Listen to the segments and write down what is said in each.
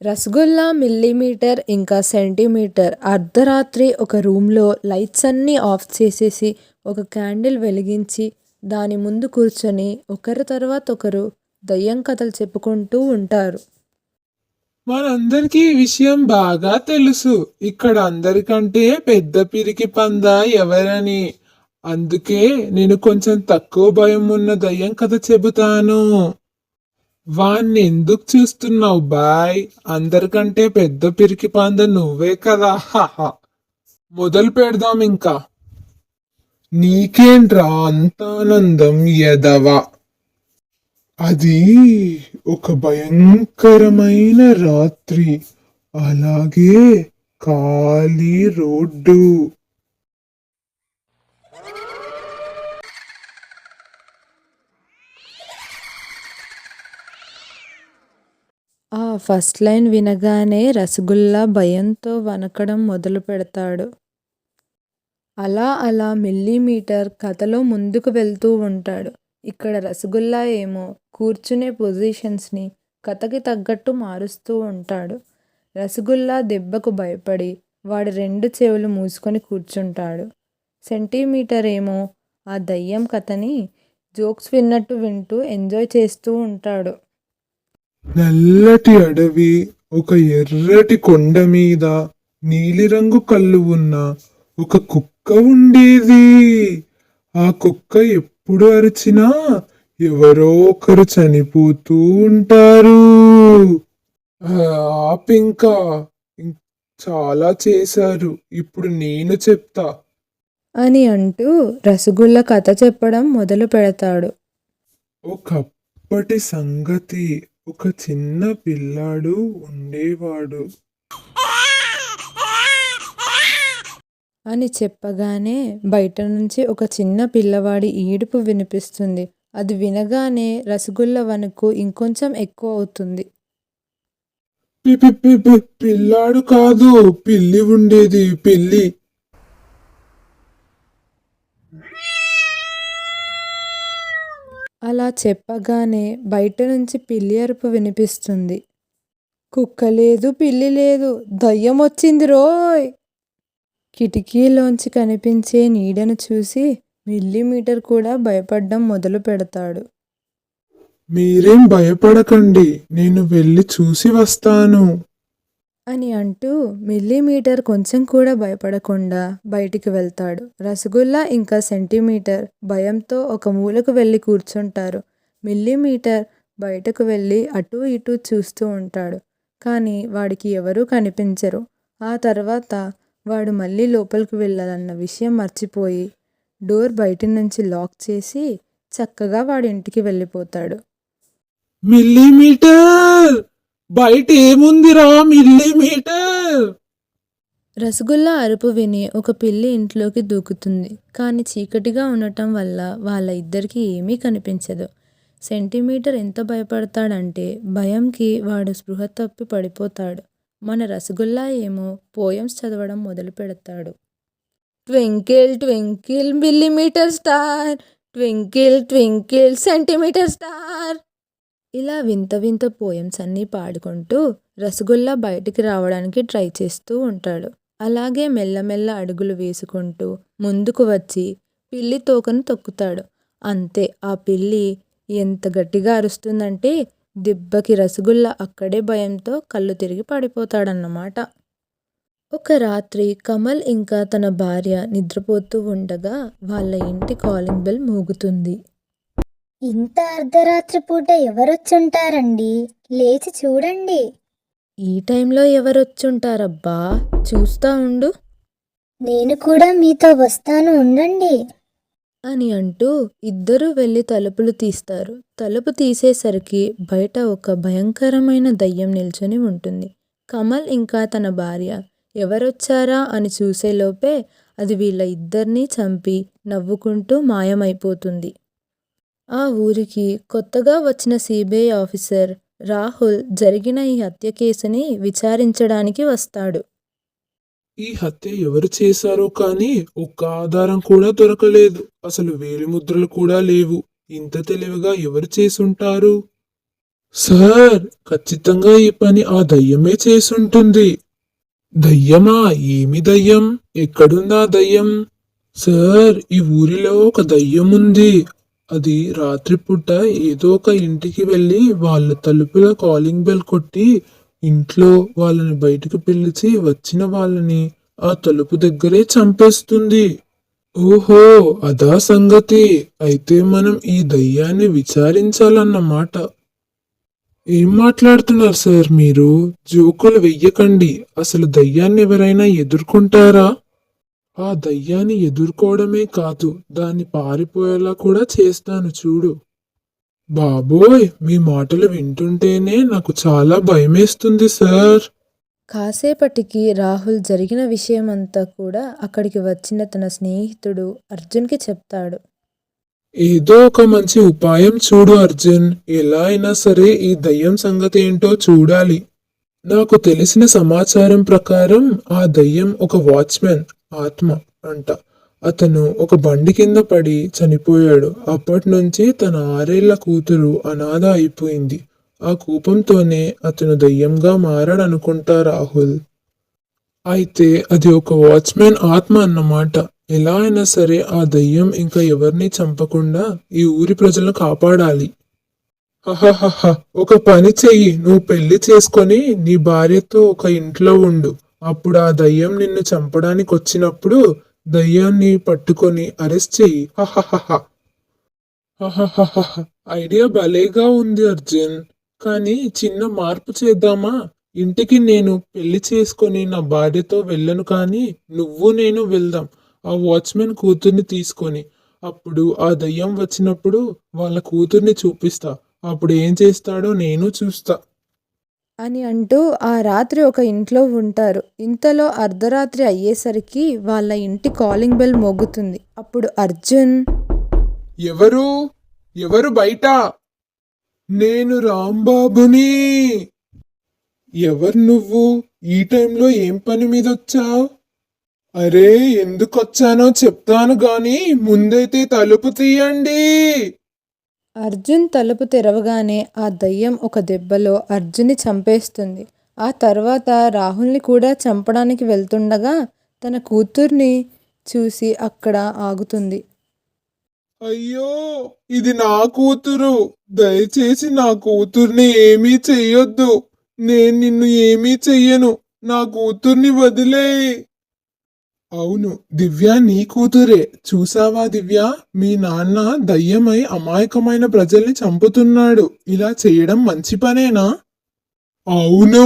Rasgulla millimetre ఇంకా centimetre అర్ధరాత్రి ఒక రూమ్లో లైట్స్ అన్నీ ఆఫ్ చేసేసి ఒక క్యాండిల్ వెలిగించి దాని ముందు కూర్చొని ఒకరి తర్వాత ఒకరు దయ్యం కథలు చెప్పుకుంటూ ఉంటారు. మనందరికీ ఈ విషయం బాగా తెలుసు. ఇక్కడ అందరికంటే పెద్ద పిరికి పంద ఎవరని. అందుకే నేను కొంచెం తక్కువ భయం ఉన్న దయ్యం కథ చెబుతాను. వాణ్ణి ఎందుకు చూస్తున్నావు బాయ్? అందరికంటే పెద్ద పిరికి పంద నువ్వే కదా. హహ. మొదలు పెడదాం ఇంకా. నీకేంట్రా అంత ఆనందం ఎదవా? అది ఒక భయంకరమైన రాత్రి, అలాగే ఖాళీ రోడ్డు. ఆ ఫస్ట్ లైన్ వినగానే రసగుల్లా భయంతో వణకడం మొదలు పెడతాడు. అలా అలా మిల్లీమీటర్ కథలో ముందుకు వెళ్తూ ఉంటాడు. ఇక్కడ రసగుల్లా ఏమో కూర్చునే పొజిషన్స్ని కథకి తగ్గట్టు మారుస్తూ ఉంటాడు. రసగుల్లా దెబ్బకు భయపడి వాడి 2 చెవులు మూసుకొని కూర్చుంటాడు. సెంటీమీటర్ ఏమో ఆ దయ్యం కథని జోక్స్ విన్నట్టు వింటూ ఎంజాయ్ చేస్తూ ఉంటాడు. నల్లటి అడవి, ఒక ఎర్రటి కొండ మీద నీలిరంగు కళ్ళు ఉన్న ఒక కుక్క ఉండేది. ఆ కుక్క ఎప్పుడు అరిచినా ఎవరో ఒకరు చనిపోతూ ఉంటారు. ఆపింకా చాలా చేశారు, ఇప్పుడు నేను చెప్తా అని అంటూ రసగుల్లా కథ చెప్పడం మొదలు పెడతాడు. ఒకప్పటి సంగతి. ఒక చిన్న పిల్లాడు ఉండేవాడు. అని చెప్పగానే బయట నుంచి ఒక చిన్న పిల్లవాడి ఏడుపు వినిపిస్తుంది. అది వినగానే రసగుల్లా వణుకు ఇంకొంచెం ఎక్కువ అవుతుంది. పిల్లాడు కాదు, పిల్లి ఉండేది, పిల్లి. అలా చెప్పగానే బయట నుంచి పిల్లి అరుపు వినిపిస్తుంది. కుక్క లేదు, పిల్లి లేదు, దయ్యం వచ్చింది రోయ్! కిటికీలోంచి కనిపించే నీడను చూసి మిల్లీమీటర్ కూడా భయపడ్డం మొదలు పెడతాడు. మీరేం భయపడకండి, నేను వెళ్ళి చూసి వస్తాను అని అంటూ మిల్లీమీటర్ కొంచెం కూడా భయపడకుండా బయటికి వెళ్తాడు. రసగుల్లా ఇంకా సెంటీమీటర్ భయంతో ఒక మూలకు వెళ్ళి కూర్చుంటారు. మిల్లీమీటర్ బయటకు వెళ్ళి అటూ ఇటూ చూస్తూ ఉంటాడు. కానీ వాడికి ఎవరూ కనిపించరు. ఆ తర్వాత వాడు మళ్ళీ లోపలికి వెళ్ళాలన్న విషయం మర్చిపోయి డోర్ బయటి నుంచి లాక్ చేసి చక్కగా వాడి ఇంటికి వెళ్ళిపోతాడు. మిల్లీమీటర్, బయట ఏముందిరా మిల్లీమీటర్? రసగుల్లా అరుపు విని ఒక పిల్లి ఇంట్లోకి దూకుతుంది. కానీ చీకటిగా ఉండటం వల్ల వాళ్ళ ఇద్దరికీ ఏమీ కనిపించదు. సెంటీమీటర్ ఎంత భయపడతాడంటే భయంకి వాడు స్పృహ తప్పి పడిపోతాడు. మన రసగుల్లా ఏమో పోయమ్స్ చదవడం మొదలు పెడతాడు. Twinkle twinkle millimetre star, twinkle twinkle centimetre star. ఇలా వింత వింత పోయమ్స్ అన్నీ పాడుకుంటూ రసగుల్లా బయటికి రావడానికి ట్రై చేస్తూ ఉంటాడు. అలాగే మెల్లమెల్ల అడుగులు వేసుకుంటూ ముందుకు వచ్చి పిల్లి తోకను తొక్కుతాడు. అంతే, ఆ పిల్లి ఎంత గట్టిగా అరుస్తుందంటే దెబ్బకి రసగుల్లా అక్కడే భయంతో కళ్ళు తిరిగి పడిపోతాడన్నమాట. ఒక రాత్రి కమల్ ఇంకా తన భార్య నిద్రపోతూ ఉండగా వాళ్ళ ఇంటి కాలింగ్ బెల్ మోగుతుంది. ఇంత అర్ధరాత్రి పూట ఎవరొచ్చుంటారండి? లేచి చూడండి. ఈ టైంలో ఎవరొచ్చుంటారబ్బా, చూస్తా ఉండు నేను కూడా మీతో వస్తాను, ఉండండి అని అంటూ ఇద్దరూ వెళ్ళి తలుపులు తీస్తారు. తలుపు తీసేసరికి బయట ఒక భయంకరమైన దయ్యం నిల్చొని ఉంటుంది. కమల్ ఇంకా తన భార్య ఎవరొచ్చారా అని చూసేలోపే అది వీళ్ళ ఇద్దరినీ చంపి నవ్వుకుంటూ మాయమైపోతుంది. ఆ ఊరికి కొత్తగా వచ్చిన సిబిఐ ఆఫీసర్ రాహుల్ జరిగిన ఈ హత్య కేసుని విచారించడానికి వస్తాడు. ఈ హత్య ఎవరు చేశారో కానీ ఒక్క ఆధారం కూడా దొరకలేదు. అసలు వేలిముద్రలు కూడా లేవు. ఇంత తెలివిగా ఎవరు చేసుంటారు? సార్, ఖచ్చితంగా ఈ పని ఆ దయ్యమే చేసుంటుంది. దయ్యమా? ఏమి దయ్యం? ఎక్కడుందా దయ్యం? సార్, ఈ ఊరిలో ఒక దయ్యం ఉంది. అది రాత్రిపూట ఏదో ఒక ఇంటికి వెళ్ళి వాళ్ళ తలుపుల కాలింగ్ బెల్ కొట్టి ఇంట్లో వాళ్ళని బయటికి పిలిచి వచ్చిన వాళ్ళని ఆ తలుపు దగ్గరే చంపేస్తుంది. ఓహో, అదా సంగతి. అయితే మనం ఈ దయ్యాన్ని విచారించాలన్నమాట. ఏం మాట్లాడుతున్నారు సార్ మీరు? జోకులు వెయ్యకండి. అసలు దయ్యాన్ని ఎవరైనా ఎదుర్కొంటారా? ఆ దయ్యాన్ని ఎదుర్కోవడమే కాదు, దాన్ని పారిపోయేలా కూడా చేస్తాను చూడు. బాబోయ్, మీ మాటలు వింటుంటేనే నాకు చాలా భయమేస్తుంది సార్. కాసేపటికి రాహుల్ జరిగిన విషయమంతా కూడా అక్కడికి వచ్చిన తన స్నేహితుడు అర్జున్కి చెప్తాడు. ఏదో ఒక మంచి ఉపాయం చూడు అర్జున్. ఎలా అయినా సరే ఈ దయ్యం సంగతి ఏంటో చూడాలి. నాకు తెలిసిన సమాచారం ప్రకారం ఆ దయ్యం ఒక వాచ్మెన్ ఆత్మ అంట. అతను ఒక బండి కింద పడి చనిపోయాడు. అప్పటి నుంచి తన 6 ఏళ్ల కూతురు అనాథ అయిపోయింది. ఆ కోపంతోనే అతను దయ్యంగా మారాడనుకుంటా రాహుల్. అయితే అది ఒక వాచ్మెన్ ఆత్మ అన్నమాట. ఎలా అయినా సరే ఆ దయ్యం ఇంకా ఎవరిని చంపకుండా ఈ ఊరి ప్రజలను కాపాడాలి. హహహహ, ఒక పని చెయ్యి. నువ్వు పెళ్లి చేసుకొని నీ భార్యతో ఒక ఇంట్లో ఉండు. అప్పుడు ఆ దయ్యం నిన్ను చంపడానికి వచ్చినప్పుడు దయ్యాన్ని పట్టుకొని అరెస్ట్ చెయ్యి. హహహహ. హహహహ. ఐడియా భలేగా ఉంది అర్జున్. కానీ చిన్న మార్పు చేద్దామా? ఇంటికి నేను పెళ్లి చేసుకొని నా భార్యతో వెళ్ళను, కానీ నువ్వు నేను వెళ్దాం ఆ వాచ్మెన్ కూతుర్ని తీసుకొని. అప్పుడు ఆ దయ్యం వచ్చినప్పుడు వాళ్ళ కూతుర్ని చూపిస్తా. అప్పుడు ఏం చేస్తాడో నేను చూస్తా. అని అంటూ ఆ రాత్రి ఒక ఇంట్లో ఉంటారు. ఇంతలో అర్ధరాత్రి అయ్యేసరికి వాళ్ళ ఇంటి కాలింగ్ బెల్ మోగుతుంది. అప్పుడు అర్జున్, ఎవరు? ఎవరు బయట? నేను రాంబాబుని. ఎవరు నువ్వు? ఈ టైంలో ఏం పని మీద వచ్చావు? అరే, ఎందుకొచ్చానో చెప్తాను గాని ముందైతే తలుపు తీయండి. అర్జున్ తలుపు తెరవగానే ఆ దయ్యం ఒక దెబ్బలో అర్జున్ని చంపేస్తుంది. ఆ తర్వాత రాహుల్ని కూడా చంపడానికి వెళ్తుండగా తన కూతుర్ని చూసి అక్కడ ఆగుతుంది. అయ్యో, ఇది నా కూతురు. దయచేసి నా కూతుర్ని ఏమీ చెయ్యొద్దు. నేను నిన్ను ఏమీ చెయ్యను. నా కూతుర్ని వదిలేయ్. అవును, దివ్య నీ కూతురే. చూసావా దివ్య, మీ నాన్న దయ్యమై అమాయకమైన ప్రజల్ని చంపుతున్నాడు. ఇలా చేయడం మంచి పనేనా? అవును,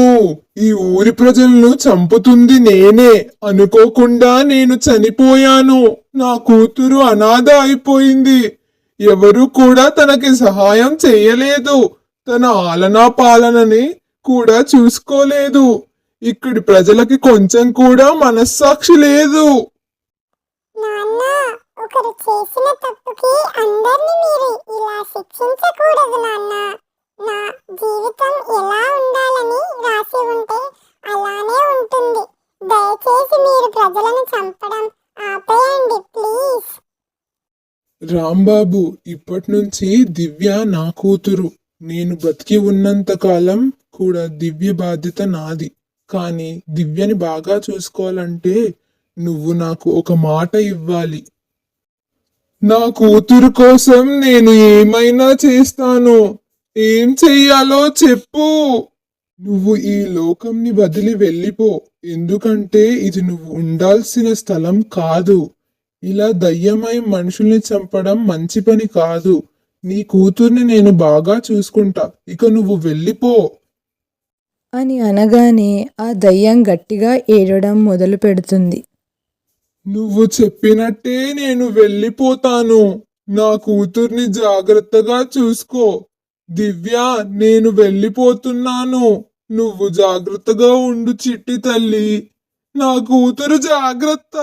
ఈ ఊరి ప్రజలను చంపుతుంది నేనే. అనుకోకుండా నేను చనిపోయాను. నా కూతురు అనాథ అయిపోయింది. ఎవరు కూడా తనకి సహాయం చేయలేదు. తన ఆలనా పాలనని కూడా చూసుకోలేదు. ఇక్కడి ప్రజలకి కొంచెం కూడా మనస్సాక్షి లేదు. నాన్న, ఒకరు చేసిన తప్పుకి అందరిని మీరు ఇలా శిక్షించకూడదు నాన్న. నా జీవితం ఎలా ఉండాలని రాసి ఉంటే అలానే ఉంటుంది. దయచేసి మీరు ప్రజలను చంపడం ఆపేయండి ప్లీజ్. రాంబాబు, ఇప్పటి నుంచి దివ్య నా కూతురు. నేను బతికి ఉన్నంత కాలం కూడా దివ్య బాధ్యత నాది. కానీ దివ్యని బాగా చూసుకోవాలంటే నువ్వు నాకు ఒక మాట ఇవ్వాలి. నా కూతురు కోసం నేను ఏమైనా చేస్తాను. ఏం చెయ్యాలో చెప్పు. నువ్వు ఈ లోకంని వదిలి వెళ్ళిపో. ఎందుకంటే ఇది నువ్వు ఉండాల్సిన స్థలం కాదు. ఇలా దయ్యమై మనుషుల్ని చంపడం మంచి పని కాదు. నీ కూతుర్ని నేను బాగా చూసుకుంటా. ఇక నువ్వు వెళ్ళిపో. అని అనగానే ఆ దయ్యం గట్టిగా ఏడవడం మొదలు పెడుతుంది. నువ్వు చెప్పినట్టే నేను వెళ్ళిపోతాను. నా కూతుర్ని జాగ్రత్తగా చూసుకో. దివ్య, నేను వెళ్ళిపోతున్నాను. నువ్వు జాగ్రత్తగా ఉండు చిట్టి తల్లి. నా కూతురు జాగ్రత్త.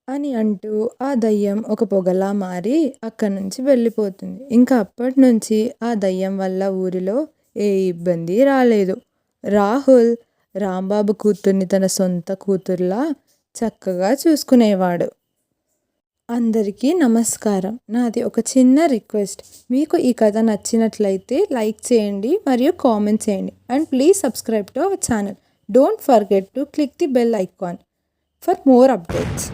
అని అంటూ ఆ దయ్యం ఒక పొగలా మారి అక్కడి నుంచి వెళ్ళిపోతుంది. ఇంకా అప్పటి నుంచి ఆ దయ్యం వల్ల ఊరిలో ఏ ఇబ్బంది రాలేదు. రాహుల్ రాంబాబు కూతుర్ని తన సొంత కూతుర్లా చక్కగా చూసుకునేవాడు. అందరికీ నమస్కారం. నాది ఒక చిన్న రిక్వెస్ట్. మీకు ఈ కథ నచ్చినట్లయితే లైక్ చేయండి మరియు కామెంట్ చేయండి. And please subscribe to our channel. Don't forget to click the bell icon for more updates.